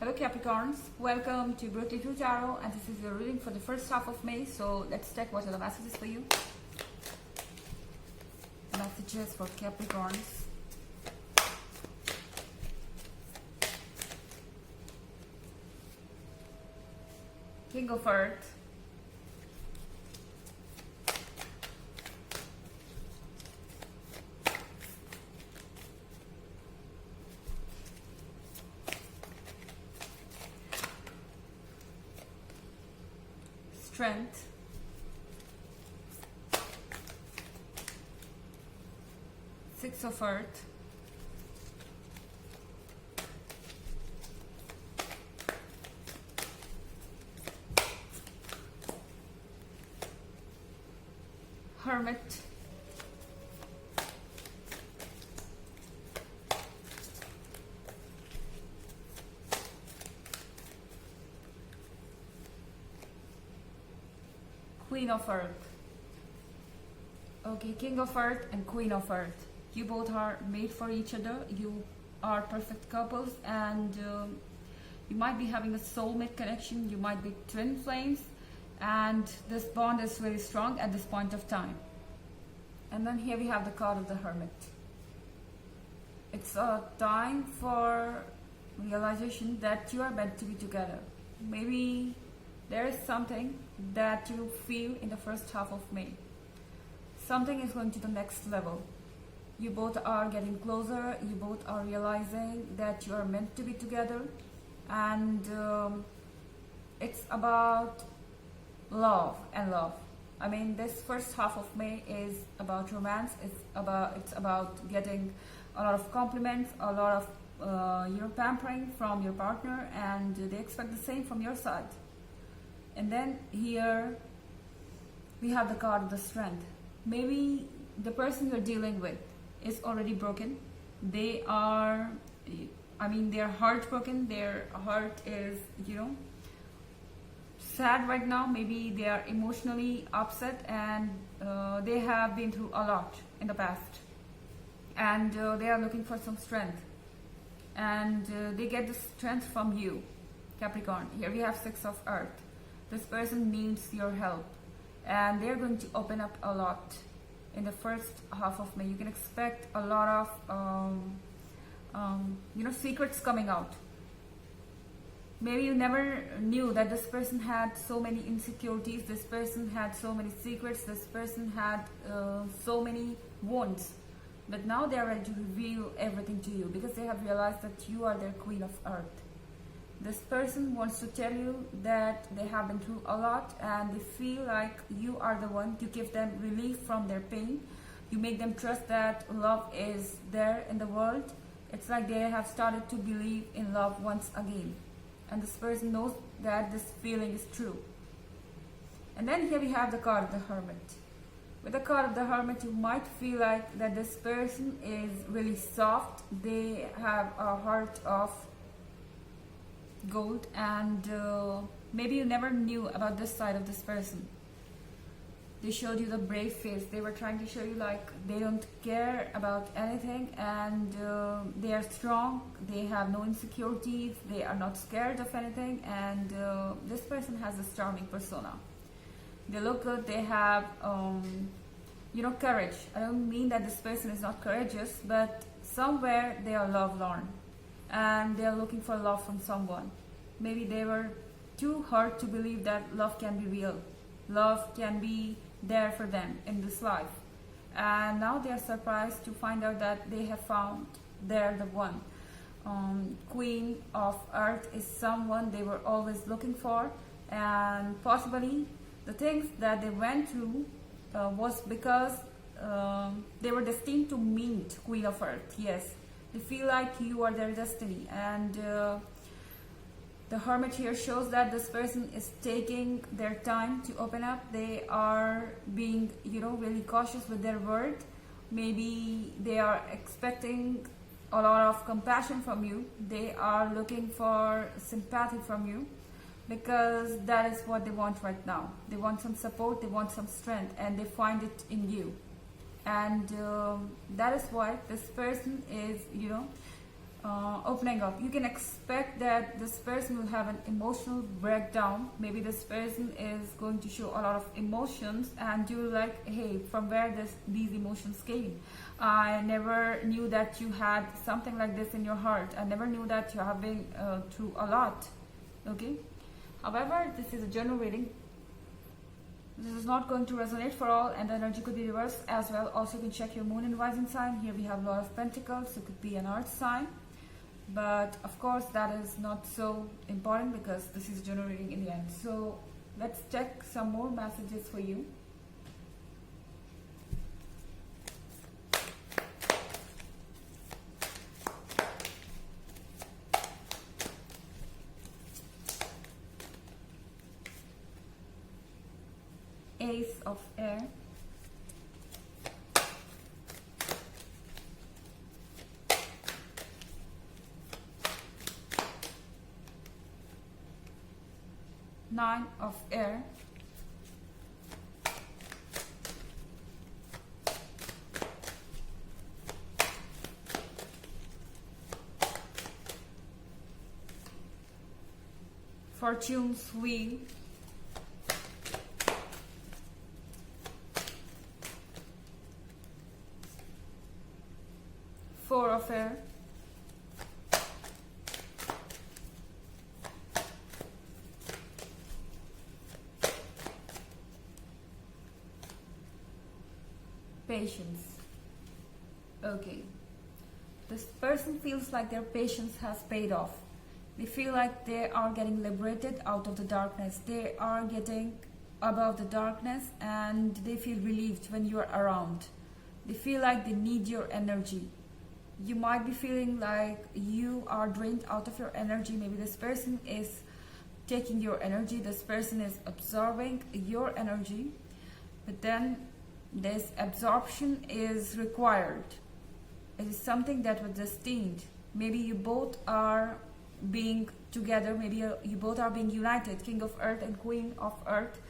Hello Capricorns, welcome to Brooklyn True Tarot, and this is your reading for the first half of May. So let's check what are the messages for you. Messages for Capricorns. King of Earth. Strength. Six of Earth. Hermit. Queen of Earth. Okay, King of Earth and Queen of Earth. You both are made for each other. You are perfect couples, and you might be having a soulmate connection. You might be twin flames, and this bond is very strong at this point of time. And then here we have the card of the Hermit. It's a time for realization that you are meant to be together. Maybe there is something that you feel in the first half of May. Something is going to the next level. You both are getting closer. You both are realizing that you are meant to be together. And it's about love and love. I mean, this first half of May is about romance. It's about getting a lot of compliments, a lot of pampering from your partner, and they expect the same from your side. And then here we have the card of the Strength. Maybe the person you're dealing with is already broken. They are, they're heartbroken. Their heart is, sad right now. Maybe they are emotionally upset, and they have been through a lot in the past. And they are looking for some strength. And they get the strength from you, Capricorn. Here we have Six of Earth. This person needs your help, and they're going to open up a lot in the first half of May. You can expect a lot of secrets coming out. Maybe you never knew that this person had so many insecurities, this person had so many secrets, this person had so many wounds, but now they are ready to reveal everything to you because they have realized that you are their Queen of Earth. This person wants to tell you that they have been through a lot, and they feel like you are the one to give them relief from their pain. You make them trust that love is there in the world. It's like they have started to believe in love once again. And this person knows that this feeling is true. And then here we have the card of the Hermit. With the card of the Hermit, you might feel like that this person is really soft. They have a heart of gold, and maybe you never knew about this side of this person. They showed you the brave face. They were trying to show you like they don't care about anything, and they are strong. They have no insecurities. They are not scared of anything, and this person has this charming persona. They look good. They have courage. I don't mean that this person is not courageous, but somewhere they are lovelorn, and they are looking for love from someone. Maybe they were too hurt to believe that love can be real. Love can be there for them in this life. And now they are surprised to find out that they have found they're the one. Queen of Earth is someone they were always looking for, and possibly the things that they went through was because they were destined to meet Queen of Earth. Yes, they feel like you are their destiny, and the Hermit here shows that this person is taking their time to open up. They are being, really cautious with their word. Maybe they are expecting a lot of compassion from you. They are looking for sympathy from you, because that is what they want right now. They want some support, they want some strength, and they find it in you. And that is why this person is, opening up. You can expect that this person will have an emotional breakdown. Maybe this person is going to show a lot of emotions, and you're like, hey, from where these emotions came? I never knew that you had something like this in your heart. I never knew that you have been through a lot. Okay. However, this is a general reading. This is not going to resonate for all, and the energy could be reversed as well. Also, you can check your moon and rising sign. Here we have Lord of Pentacles. It could be an earth sign. But of course that is not so important because this is general reading in the end. So let's check some more messages for you. Ace of Air, Nine of Air, Fortune's Wheel, Four of Air, Patience. Okay, this person feels like their patience has paid off. They feel like they are getting liberated out of the darkness. They are getting above the darkness, and they feel relieved when you are around. They feel like they need your energy. You might be feeling like you are drained out of your energy. Maybe this person is taking your energy. This person is absorbing your energy. But then this absorption is required. It is something that was destined. Maybe you both are being together. Maybe you both are being united. King of Earth and Queen of Earth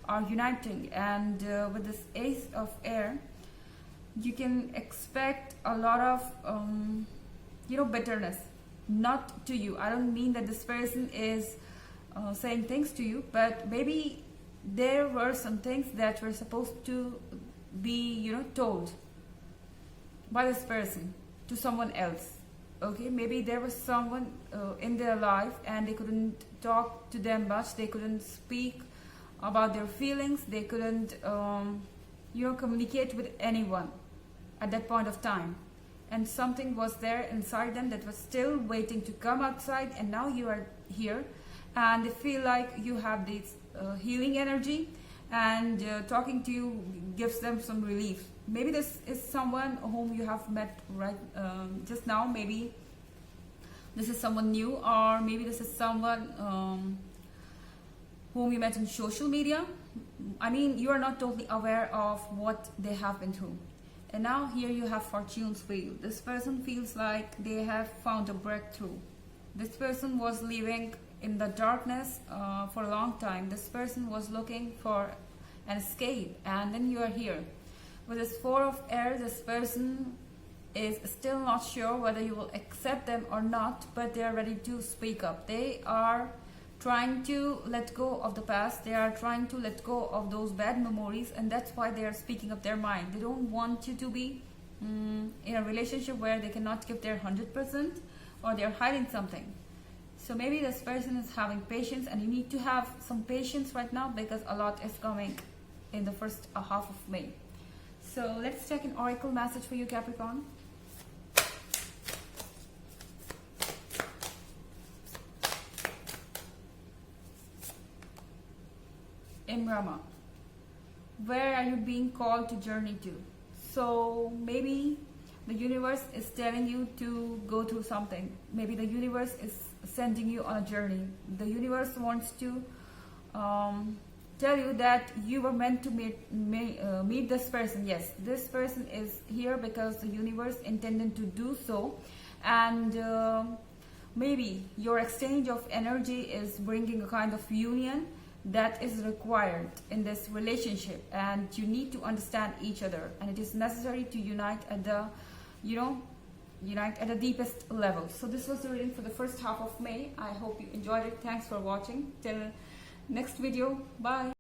are uniting. And with this Ace of Air, you can expect a lot of bitterness, not to you. I don't mean that this person is saying things to you, but maybe there were some things that were supposed to be told by this person to someone else. Okay, maybe there was someone in their life and they couldn't talk to them much. They couldn't speak about their feelings. They couldn't communicate with anyone at that point of time, and something was there inside them that was still waiting to come outside, and now you are here, and they feel like you have this healing energy, and talking to you gives them some relief. Maybe this is someone whom you have met right just now. Maybe this is someone new, or maybe this is someone whom you met on social media. I mean, you are not totally aware of what they have been through. And now here you have Fortune's Wheel. This person feels like they have found a breakthrough. This person was living in the darkness for a long time. This person was looking for an escape, and then you are here. With this Four of Air, this person is still not sure whether you will accept them or not, but they are ready to speak up. They are trying to let go of the past. They are trying to let go of those bad memories, and that's why they are speaking up their mind. They don't want you to be in a relationship where they cannot give their 100%, or they are hiding something. So maybe this person is having patience, and you need to have some patience right now because a lot is coming in the first half of May. So let's check an oracle message for you, Capricorn. Imrama, where are you being called to journey to? So maybe the universe is telling you to go through something. Maybe the universe is sending you on a journey. The universe wants to tell you that you were meant to meet this person. Yes, this person is here because the universe intended to do so, and maybe your exchange of energy is bringing a kind of union that is required in this relationship, and you need to understand each other, and it is necessary to unite at the unite at the deepest level. So this was the reading for the first half of May. I hope you enjoyed it. Thanks for watching. Till next video. Bye.